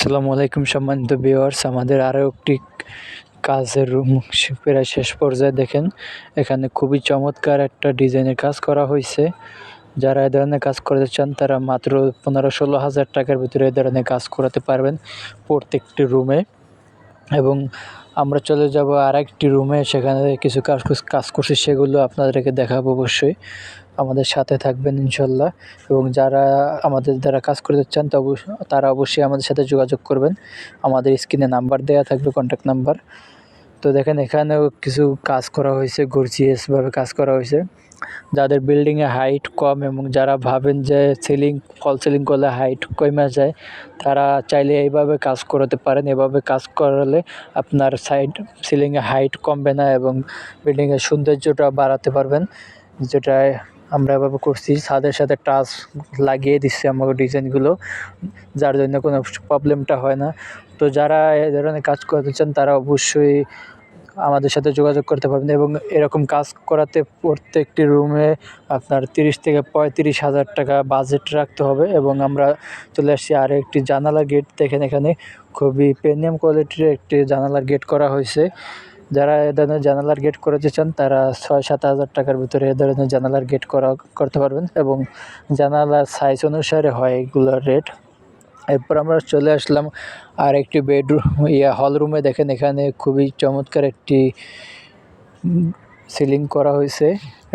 আসসালামু আলাইকুম সম্মানিত ভিউয়ার্স, আমাদের আরও একটি কাজের রুম প্রায় শেষ পর্যায়ে। দেখেন এখানে খুবই চমৎকার একটা ডিজাইনের কাজ করা হয়েছে। যারা এ ধরনের কাজ করতে চান তারা মাত্র 15-16 হাজার টাকার ভিতরে এ ধরনের কাজ করাতে পারবেন প্রত্যেকটি রুমে। এবং আমরা চলে যাব আরেকটি রুমে, সেখানে কিছু কাজ করছি, সেগুলো আপনাদেরকে দেখাবো। অবশ্যই আমাদের সাথে থাকবেন ইনশাল্লাহ। এবং যারা আমাদের দ্বারা কাজ করতে চান তারা অবশ্যই আমাদের সাথে যোগাযোগ করবেন। আমাদের স্ক্রিনে নাম্বার দেওয়া থাকবে, কন্ট্যাক্ট নাম্বার। তো দেখেন এখানেও কিছু কাজ করা হয়েছে, গর্জিয়াসভাবে কাজ করা হয়েছে। যাদের বিল্ডিংয়ে হাইট কম এবং যারা ভাবেন যে ফল সিলিং করলে হাইট কমে যায়, তারা চাইলে এইভাবে কাজ করাতে পারেন। এভাবে কাজ করালে আপনার সিলিংয়ে হাইট কমবে না এবং বিল্ডিংয়ের সৌন্দর্যটা বাড়াতে পারবেন। যেটায় আমরা এভাবে করছি, ছাদের সাথে টাচ লাগিয়ে দিচ্ছি আমার ডিজাইনগুলো, যার জন্য কোনো প্রবলেমটা হয় না। তো যারা এ ধরনের কাজ করতে চান তারা অবশ্যই আমাদের সাথে যোগাযোগ করতে পারবেন। এবং এরকম কাজ করাতে প্রত্যেকটি রুমে আপনার 30-35 হাজার টাকা বাজেট রাখতে হবে। এবং আমরা চলে আসছি আর একটি জানালার গেট। দেখেন এখানে খুবই প্রিমিয়াম কোয়ালিটির একটি জানালার গেট করা হয়েছে। যারা এ ধরনের জানালার গেট করাতে চান তারা 6-7 হাজার টাকার ভিতরে এ ধরনের জানালার গেট করতে পারবেন। এবং জানালার সাইজ অনুসারে হয় এগুলোর রেট। এরপর আমরা চলে আসলাম আর একটি হল রুমে। দেখেন এখানে খুবই চমৎকার একটি সিলিং করা হয়েছে।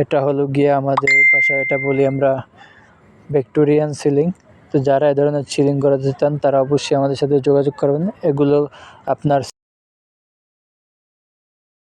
এটা হলো গিয়ে আমাদের ভাষায় এটা বলি আমরা ভিক্টোরিয়ান সিলিং। তো যারা এ ধরনের সিলিং করাতে চান তারা অবশ্যই আমাদের সাথে যোগাযোগ করবেন। এগুলো আপনার